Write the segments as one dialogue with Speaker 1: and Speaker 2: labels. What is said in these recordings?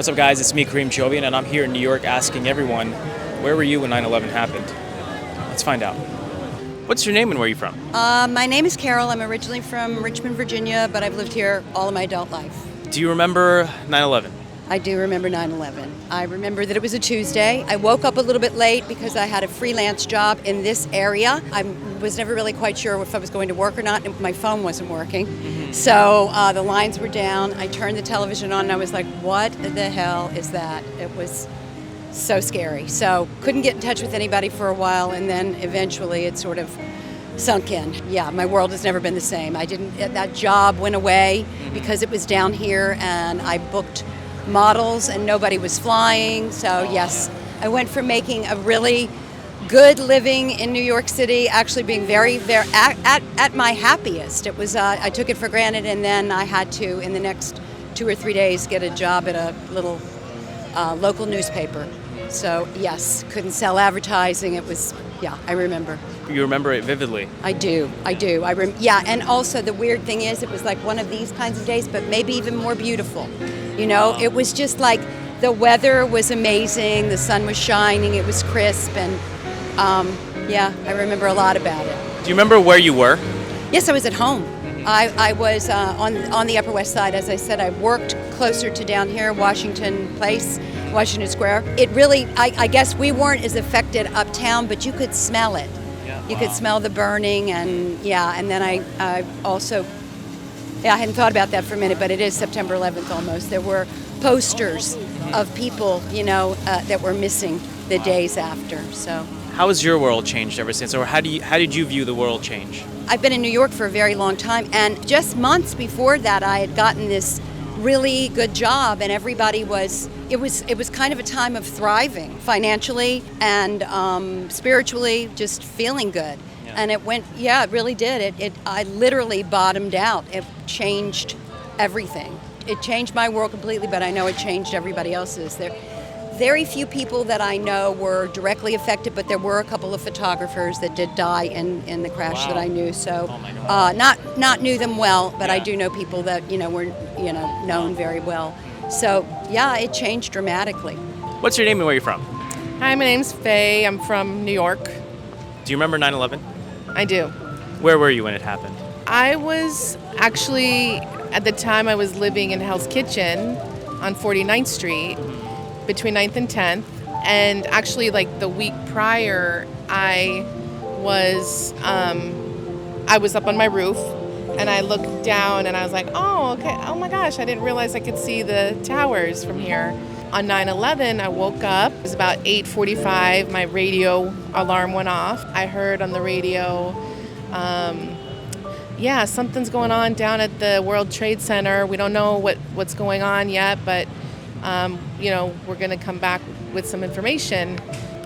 Speaker 1: What's up, guys? It's me, Karim, Jovian, and I'm here in New York asking everyone, where were you when 9/11 happened? Let's find out. What's your name and where are you from?
Speaker 2: My name is Carol. I'm originally from Richmond, Virginia, but I've lived here all of my adult life.
Speaker 1: Do you remember 9/11?
Speaker 2: I do remember 9/11. I remember that it was a Tuesday. I woke up a little bit late because I had a freelance job in this area. I was never really quite sure if I was going to work or not, and my phone wasn't working. So the lines were down. I turned the television on and I was like, what the hell is that? It was so scary. So couldn't get in touch with anybody for a while, and then eventually it sort of sunk in. Yeah, my world has never been the same. That job went away because it was down here, and I booked models and nobody was flying. So yes, I went from making a really good living in New York City, actually being very at my happiest. It was I took it for granted, and then I had to, in the next 2 or 3 days, get a job at a little local newspaper. So yes, couldn't sell advertising. It was, yeah, I remember.
Speaker 1: You remember it vividly.
Speaker 2: I do. Yeah, and also the weird thing is, it was like one of these kinds of days, but maybe even more beautiful. You know, it was just like the weather was amazing, the sun was shining, it was crisp, and yeah, I remember a lot about it.
Speaker 1: Do you remember where you were?
Speaker 2: Yes, I was at home. I was on the Upper West Side. As I said, I worked closer to down here, Washington Place, Washington Square. It really, I guess we weren't as affected uptown, but you could smell it. You could smell the burning, and yeah, and then I also, yeah, I hadn't thought about that for a minute, but it is September 11th almost. There were posters of people, you know, that were missing the days after. So
Speaker 1: how has your world changed ever since, or how did you view the world change?
Speaker 2: I've been in New York for a very long time, and just months before that, I had gotten this really good job, and everybody was. It was kind of a time of thriving financially and spiritually, just feeling good. Yeah. And it went, yeah, it really did. I literally bottomed out. It changed everything. It changed my world completely, but I know it changed everybody else's. Very few people that I know were directly affected, but there were a couple of photographers that did die in the crash that I knew. So, not knew them well, but I do know people that were known very well. So yeah, it changed dramatically.
Speaker 1: What's your name and where are you from?
Speaker 3: Hi, my name's Faye. I'm from New York.
Speaker 1: Do you remember 9/11?
Speaker 3: I do.
Speaker 1: Where were you when it happened?
Speaker 3: I was actually, at the time, I was living in Hell's Kitchen on 49th Street between 9th and 10th. And actually, like the week prior, I was up on my roof, and I looked down and I was like, oh, okay, oh my gosh, I didn't realize I could see the towers from here. On 9/11, I woke up. It was about 8:45. My radio alarm went off. I heard on the radio, yeah, something's going on down at the World Trade Center. We don't know what's going on yet, but, we're going to come back with some information.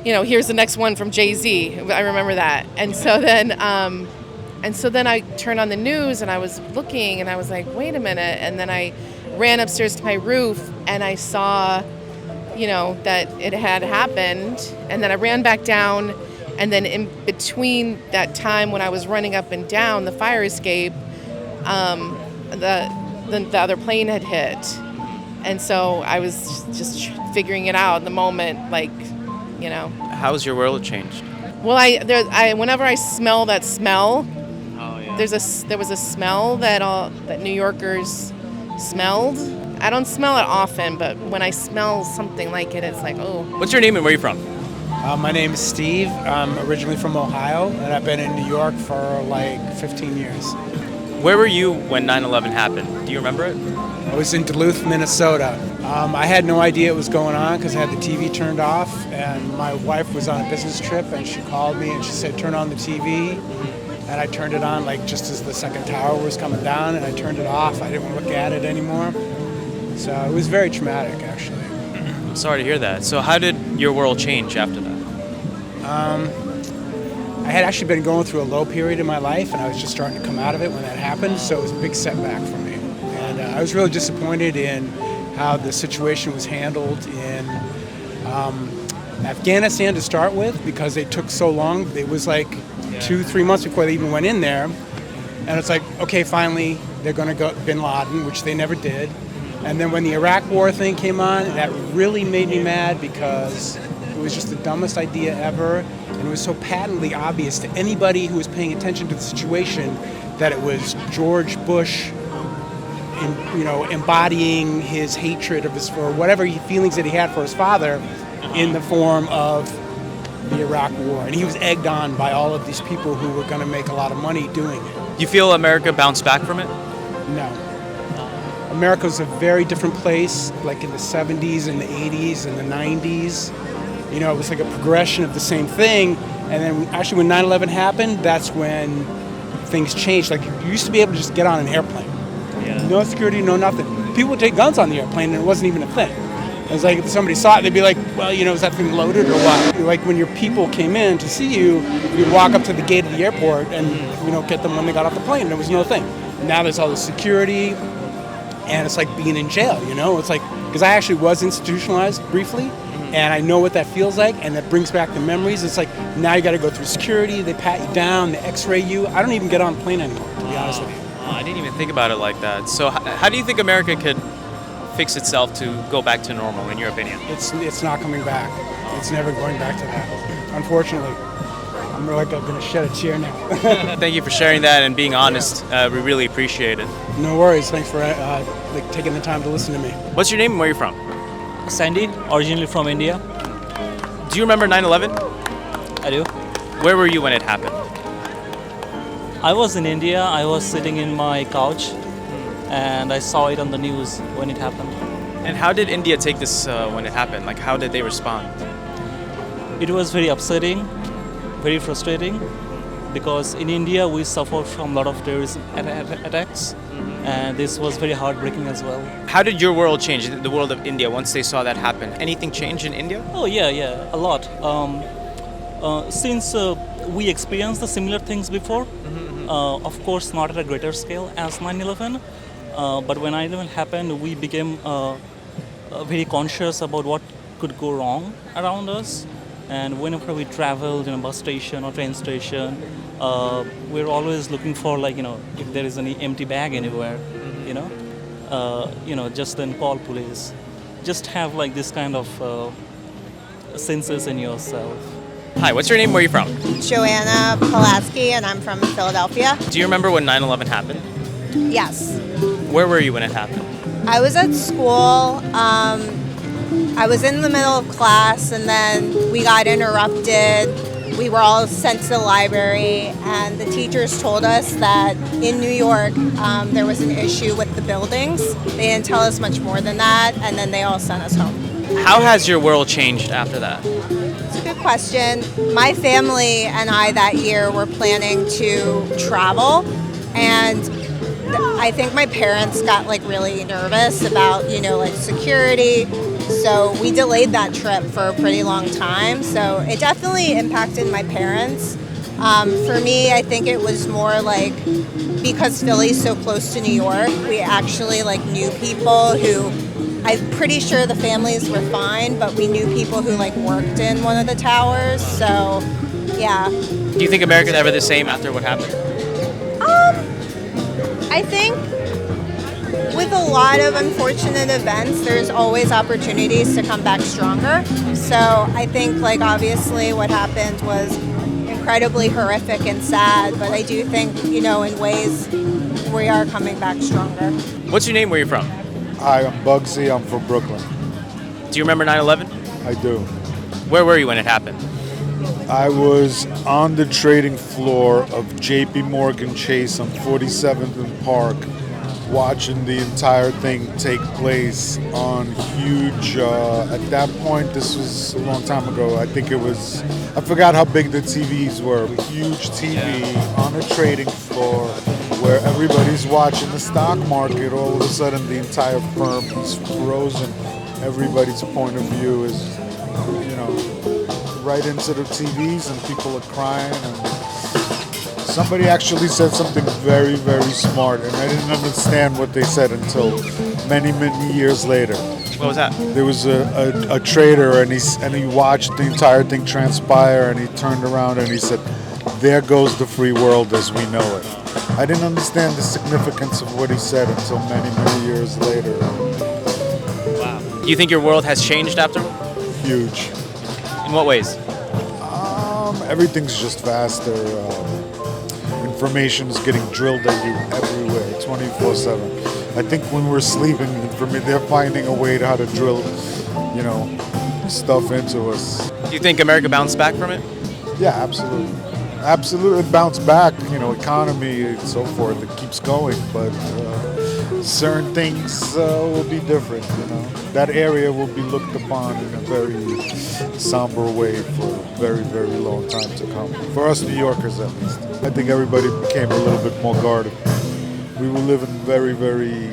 Speaker 3: Here's the next one from Jay-Z. I remember that. And so then I turned on the news and I was looking and I was like, wait a minute. And then I ran upstairs to my roof and I saw, that it had happened. And then I ran back down. And then in between that time when I was running up and down the fire escape, the other plane had hit. And so I was just figuring it out in the moment,
Speaker 1: How's your world changed?
Speaker 3: Well, whenever I smell that smell, there was a smell that New Yorkers smelled. I don't smell it often, but when I smell something like it, it's like, oh.
Speaker 1: What's your name and where are you from?
Speaker 4: My name is Steve. I'm originally from Ohio, and I've been in New York for like 15 years.
Speaker 1: Where were you when 9/11 happened? Do you remember it?
Speaker 4: I was in Duluth, Minnesota. I had no idea it was going on because I had the TV turned off, and my wife was on a business trip, and she called me and she said, turn on the TV. And I turned it on just as the second tower was coming down, and I turned it off. I didn't look at it anymore. So it was very traumatic, actually.
Speaker 1: I'm sorry to hear that. So how did your world change after that?
Speaker 4: I had actually been going through a low period in my life, and I was just starting to come out of it when that happened, so it was a big setback for me. And I was really disappointed in how the situation was handled in Afghanistan to start with, because they took so long. It was like 2-3 months before they even went in there. And it's like, okay, finally, they're going to go Bin Laden, which they never did. And then when the Iraq War thing came on, that really made me mad because it was just the dumbest idea ever. And it was so patently obvious to anybody who was paying attention to the situation that it was George Bush, embodying his hatred of his, or whatever feelings that he had for his father in the form of the Iraq War. And he was egged on by all of these people who were going to make a lot of money doing it.
Speaker 1: Do you feel America bounced back from it?
Speaker 4: No. America was a very different place, like in the 70s and the 80s and the 90s. It was like a progression of the same thing. And then actually when 9/11 happened, that's when things changed. Like, you used to be able to just get on an airplane.
Speaker 1: Yeah.
Speaker 4: No security, no nothing. People would take guns on the airplane and it wasn't even a thing. It was like if somebody saw it, they'd be like, well, is that thing loaded or what? Like when your people came in to see you, you'd walk up to the gate of the airport and, get them when they got off the plane. There was no thing. Now there's all the security, and it's like being in jail, It's like, because I actually was institutionalized briefly, and I know what that feels like, and that brings back the memories. It's like, now you got to go through security, they pat you down, they x-ray you. I don't even get on the plane anymore, to be honest with you.
Speaker 1: I didn't even think about it like that. So how do you think America could fix itself to go back to normal, in your opinion?
Speaker 4: It's not coming back. It's never going back to that, unfortunately. I'm really going to shed a tear now.
Speaker 1: Thank you for sharing that and being honest. We really appreciate it.
Speaker 4: No worries. Thanks for taking the time to listen to me.
Speaker 1: What's your name and where are you from?
Speaker 5: Sandy, originally from India.
Speaker 1: Do you remember 9/11?
Speaker 5: I do.
Speaker 1: Where were you when it happened?
Speaker 5: I was in India. I was sitting in my couch and I saw it on the news when it happened.
Speaker 1: And how did India take this when it happened? Like, how did they respond?
Speaker 5: It was very upsetting, very frustrating, because in India we suffered from a lot of terrorism attacks, and this was very heartbreaking as well.
Speaker 1: How did your world change, the world of India, once they saw that happen? Anything change in India?
Speaker 5: Oh yeah, a lot. Since we experienced the similar things before, of course not at a greater scale as 9/11, but when 9/11 happened, we became very conscious about what could go wrong around us. And whenever we traveled in a bus station or train station, we're always looking for, if there is any empty bag anywhere, just then call police. Just have this kind of senses in yourself.
Speaker 1: Hi, what's your name? Where are you from?
Speaker 6: Joanna, and I'm from Philadelphia.
Speaker 1: Do you remember when 9/11 happened?
Speaker 6: Yes.
Speaker 1: Where were you when it happened?
Speaker 6: I was at school. I was in the middle of class, and then we got interrupted. We were all sent to the library, and the teachers told us that in New York there was an issue with the buildings. They didn't tell us much more than that, and then they all sent us home.
Speaker 1: How has your world changed after that?
Speaker 6: It's a good question. My family and I that year were planning to travel, and I think my parents got really nervous about, security. So we delayed that trip for a pretty long time. So it definitely impacted my parents. For me, I think it was more because Philly's so close to New York, we actually knew people who, I'm pretty sure the families were fine, but we knew people who worked in one of the towers. So yeah.
Speaker 1: Do you think America's ever the same after what happened?
Speaker 6: I think with a lot of unfortunate events, there's always opportunities to come back stronger. So I think obviously what happened was incredibly horrific and sad, but I do think, in ways we are coming back stronger.
Speaker 1: What's your name? Where are you from?
Speaker 7: Hi, I'm Bugsy. I'm from Brooklyn.
Speaker 1: Do you remember 9/11?
Speaker 7: I do.
Speaker 1: Where were you when it happened?
Speaker 7: I was on the trading floor of JP Morgan Chase on 47th and Park, watching the entire thing take place on huge, at that point, this was a long time ago, I think it was, I forgot how big the TVs were, a huge TV on a trading floor where everybody's watching the stock market. All of a sudden the entire firm is frozen. Everybody's point of view is, right into the TVs, and people are crying, and somebody actually said something very, very smart, and I didn't understand what they said until many, many years later.
Speaker 1: What was that?
Speaker 7: There was a trader, and he watched the entire thing transpire, and he turned around and he said, "There goes the free world as we know it." I didn't understand the significance of what he said until many, many years later.
Speaker 1: Do you think your world has changed after?
Speaker 7: Huge.
Speaker 1: In what ways?
Speaker 7: Everything's just faster. Information is getting drilled at you everywhere, 24/7. I think when we're sleeping, they're finding a way to how to drill, stuff into us.
Speaker 1: Do you think America bounced back from it?
Speaker 7: Yeah, absolutely. Absolutely, it bounced back. Economy and so forth. It keeps going, but certain things will be different. That area will be looked upon in a very somber way for a very, very long time to come. For us New Yorkers, at least. I think everybody became a little bit more guarded. We were living very, very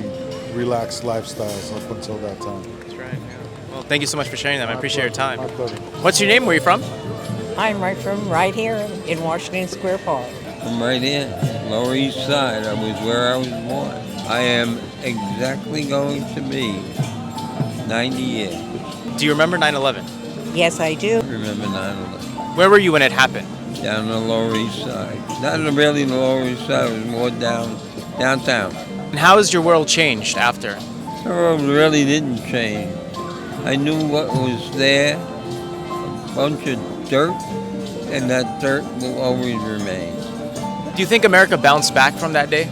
Speaker 7: relaxed lifestyles up until that time.
Speaker 1: That's right. Yeah. Well, thank you so much for sharing that. I appreciate your time.
Speaker 7: My pleasure.
Speaker 1: What's your name? Where are you from?
Speaker 8: I'm right here in Washington Square Park.
Speaker 9: I'm right here, Lower East Side. I was where I was born. I am exactly going to be 90 years.
Speaker 1: Do you remember 9/11?
Speaker 8: Yes, I do.
Speaker 9: I remember 9/11.
Speaker 1: Where were you when it happened?
Speaker 9: Down the Lower East Side. Not really the Lower East Side, it was more downtown.
Speaker 1: And how has your world changed after?
Speaker 9: The world really didn't change. I knew what was there, a bunch of dirt, and that dirt will always remain.
Speaker 1: Do you think America bounced back from that day?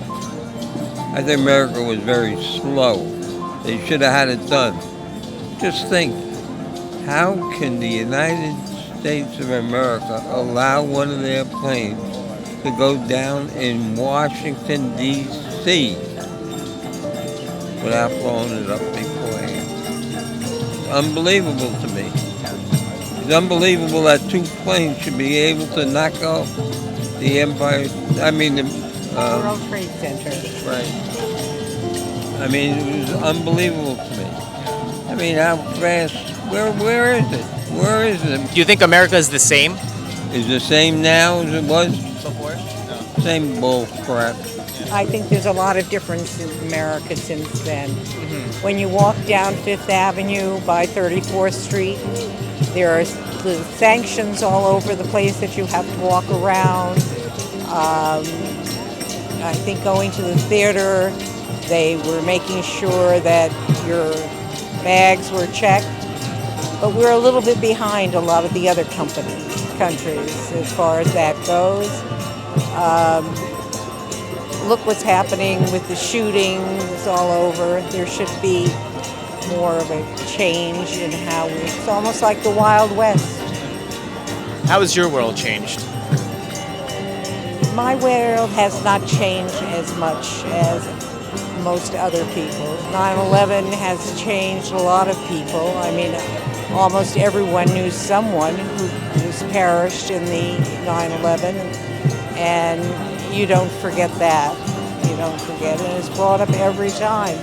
Speaker 9: I think America was very slow. They should have had it done. Just think, how can the United States of America allow one of their planes to go down in Washington, D.C. without blowing it up beforehand? It's unbelievable to me. It's unbelievable that two planes should be able to knock off the
Speaker 8: World Trade Center.
Speaker 9: Right. It was unbelievable to me. How fast? Where is it? Where is it?
Speaker 1: Do you think America is the same?
Speaker 9: Is the same now as it was
Speaker 1: Before? No.
Speaker 9: same bull crap?
Speaker 8: I think there's a lot of difference in America since then. When you walk down Fifth Avenue by 34th Street, there are the sanctions all over the place that you have to walk around. I think going to the theater, they were making sure that your bags were checked. But we're a little bit behind a lot of the other countries as far as that goes. Look what's happening with the shootings all over. There should be more of a change in how it's almost like the Wild West.
Speaker 1: How has your world changed?
Speaker 8: My world has not changed as much as most other people's. 9/11 has changed a lot of people. Almost everyone knew someone who was perished in the 9/11, and you don't forget that. You don't forget it. And it's brought up every time.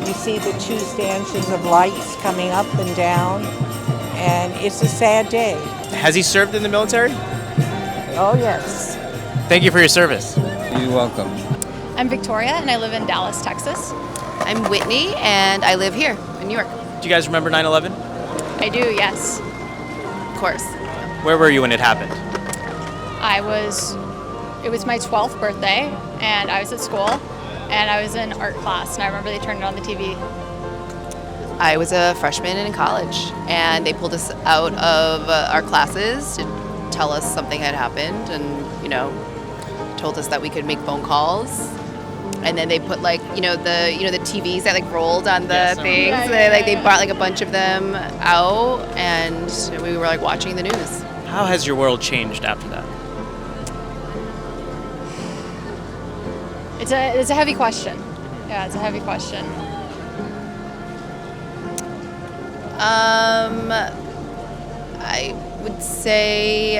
Speaker 8: You see the two stanchions of lights coming up and down, and it's a sad day.
Speaker 1: Has he served in the military?
Speaker 8: Oh, yes.
Speaker 1: Thank you for your service.
Speaker 9: You're welcome.
Speaker 10: I'm Victoria, and I live in Dallas, Texas. I'm Whitney, and I live here in New York.
Speaker 1: Do you guys remember 9/11?
Speaker 10: I do, yes. Of course.
Speaker 1: Where were you when it happened?
Speaker 10: It was my 12th birthday, and I was at school, and I was in art class, and I remember they turned it on the TV.
Speaker 11: I was a freshman in college, and they pulled us out of our classes to tell us something had happened, and told us that we could make phone calls. And then they put the TVs that rolled on the things. They brought a bunch of them out, and we were watching the news.
Speaker 1: How has your world changed after that?
Speaker 10: It's a heavy question. Yeah, it's a heavy question.
Speaker 11: I would say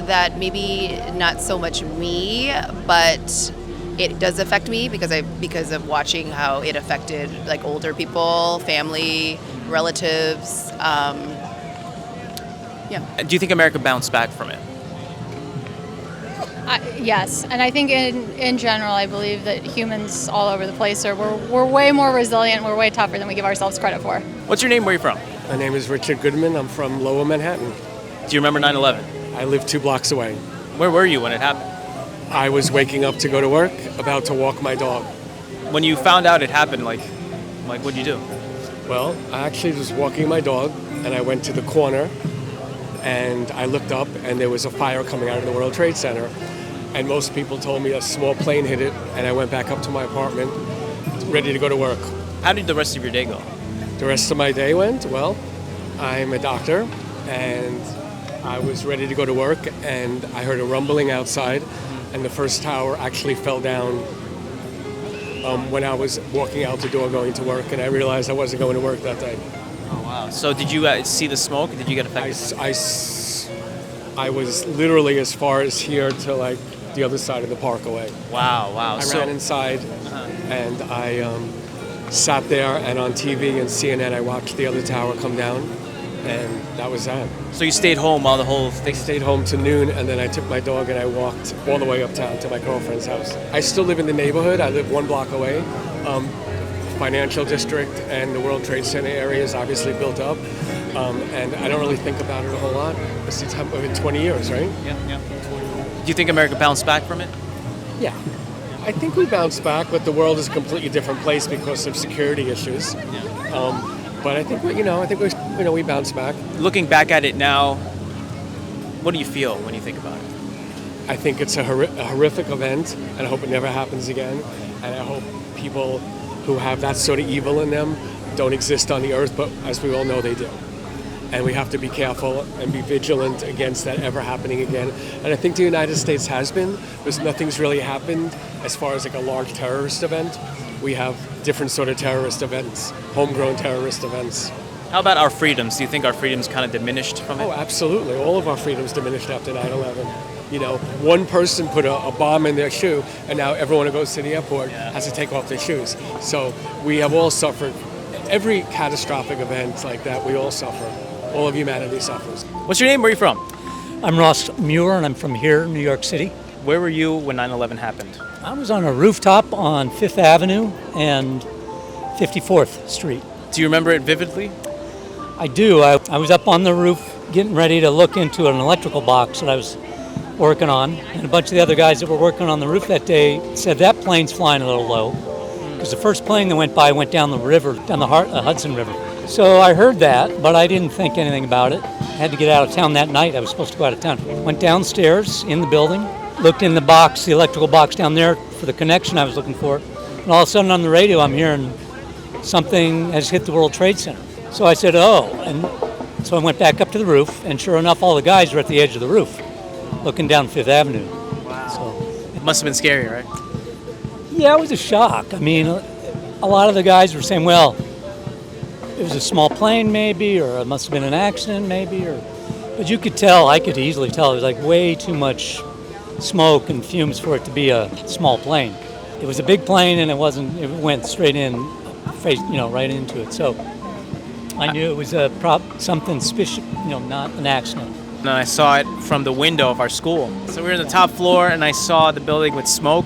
Speaker 11: that maybe not so much me, but it does affect me because of watching how it affected older people, family, relatives.
Speaker 1: Do you think America bounced back from it?
Speaker 10: Yes, and I think in general, I believe that humans all over the place we're way more resilient. We're way tougher than we give ourselves credit for.
Speaker 1: What's your name? Where are you from?
Speaker 12: My name is Richard Goodman. I'm from Lower Manhattan.
Speaker 1: Do you remember 9/11?
Speaker 12: I live 2 blocks away.
Speaker 1: Where were you when it happened?
Speaker 12: I was waking up to go to work, about to walk my dog.
Speaker 1: When you found out it happened, what'd you do?
Speaker 12: Well, I actually was walking my dog, and I went to the corner, and I looked up, and there was a fire coming out of the World Trade Center. And most people told me a small plane hit it, and I went back up to my apartment, ready to go to work.
Speaker 1: How did the rest of your day go?
Speaker 12: The rest of my day went, well, I'm a doctor, and I was ready to go to work, and I heard a rumbling outside, and the first tower actually fell down when I was walking out the door going to work, and I realized I wasn't going to work that day.
Speaker 1: Oh, wow. So did you see the smoke? Did you get affected?
Speaker 12: I was literally as far as here to like the other side of the park away.
Speaker 1: Wow.
Speaker 12: I ran inside, and I sat there, and on TV and CNN I watched the other tower come down, and that was that.
Speaker 1: So you stayed home while the whole thing...
Speaker 12: I stayed home to noon, and then I took my dog and I walked all the way uptown to my girlfriend's house. I still live in the neighborhood. I live 1 block away. Financial district and the World Trade Center area is obviously built up, and I don't really think about it a whole lot. It's been 20 years, right?
Speaker 1: Yeah. Do you think America bounced back from it?
Speaker 12: Yeah. I think we bounced back, but the world is a completely different place because of security issues. But I think we bounced back.
Speaker 1: Looking back at it now, what do you feel when you think about it?
Speaker 12: I think it's a horrific event, and I hope it never happens again. And I hope people who have that sort of evil in them don't exist on the earth, but as we all know, they do. And we have to be careful and be vigilant against that ever happening again. And I think the United States has been, because nothing's really happened as far as like a large terrorist event. We have different sort of terrorist events, homegrown terrorist events.
Speaker 1: How about our freedoms? Do you think our freedoms kind of diminished from it?
Speaker 12: Oh, absolutely. All of our freedoms diminished after 9/11. You know, one person put a bomb in their shoe, and now everyone who goes to the airport has to take off their shoes. So we have all suffered. Every catastrophic event like that, we all suffer. All of humanity suffers.
Speaker 1: What's your name? Where are you from?
Speaker 13: I'm Ross Muir, and I'm from here, New York City.
Speaker 1: Where were you when 9/11 happened?
Speaker 13: I was on a rooftop on 5th Avenue and 54th Street.
Speaker 1: Do you remember it vividly?
Speaker 13: I do. I was up on the roof getting ready to look into an electrical box that I was working on, and a bunch of the other guys that were working on the roof that day said that plane's flying a little low, because the first plane that went by went down the river, down the Hudson River. So I heard that, but I didn't think anything about it. I had to get out of town that night. I was supposed to go out of town. Went downstairs in the building, looked in the box, the electrical box down there for the connection I was looking for, and all of a sudden on the radio I'm hearing something has hit the World Trade Center. So I said, oh, and so I went back up to the roof, and sure enough, all the guys were at the edge of the roof, looking down 5th Avenue.
Speaker 1: Wow.
Speaker 13: So
Speaker 1: It must have been scary, right?
Speaker 13: yeah, it was a shock. I mean, a lot of the guys were saying, well, it was a small plane maybe, or it must have been an accident maybe, but you could tell, I could easily tell, it was like way too much smoke and fumes for it to be a small plane. It was a big plane, and it went straight in, right into it. So I knew it was something suspicious, not an accident.
Speaker 1: And I saw it from the window of our school. So we were in the top floor, and I saw the building with smoke,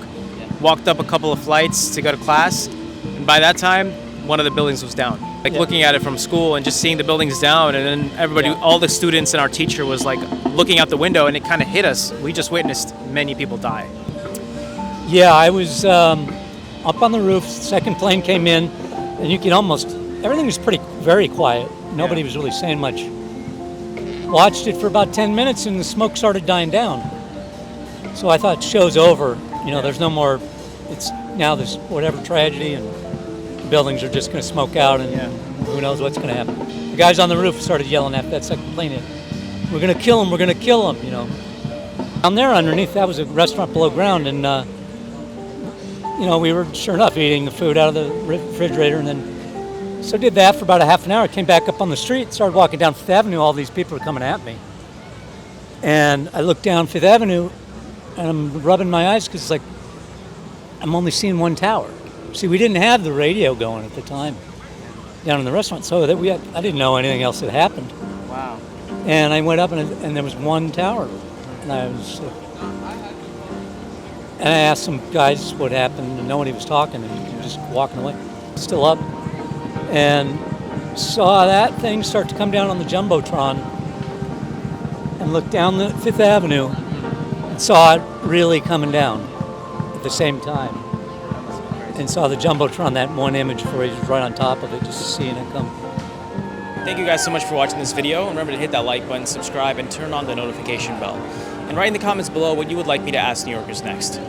Speaker 1: walked up a couple of flights to go to class, and by that time, one of the buildings was down. Looking at it from school and just seeing the buildings down, and then everybody, all the students and our teacher was like looking out the window, and it kind of hit us. We just witnessed many people die.
Speaker 13: Yeah, I was up on the roof, second plane came in, and you could everything was very quiet. Nobody was really saying much. Watched it for about 10 minutes, and the smoke started dying down. So I thought, show's over. There's no more, it's now this whatever tragedy, and the buildings are just going to smoke out, and who knows what's going to happen. The guys on the roof started yelling after that second plane hit, we're going to kill him, we're going to kill him, Down there underneath, that was a restaurant below ground, and we were sure enough eating the food out of the refrigerator, and then so did that for about a half an hour. Came back up on the street, started walking down 5th Avenue. All these people were coming at me, and I looked down 5th Avenue, and I'm rubbing my eyes because it's like I'm only seeing one tower. See, we didn't have the radio going at the time down in the restaurant, so I didn't know anything else had happened.
Speaker 1: Wow.
Speaker 13: And I went up, and there was one tower, and I asked some guys what happened, and nobody was talking, and just walking away, still up, and saw that thing start to come down on the Jumbotron, and looked down the 5th Avenue, and saw it really coming down at the same time. and saw the Jumbotron, that one image where he was right on top of it, just seeing it come.
Speaker 1: Thank you guys so much for watching this video. Remember to hit that like button, subscribe, and turn on the notification bell. And write in the comments below what you would like me to ask New Yorkers next.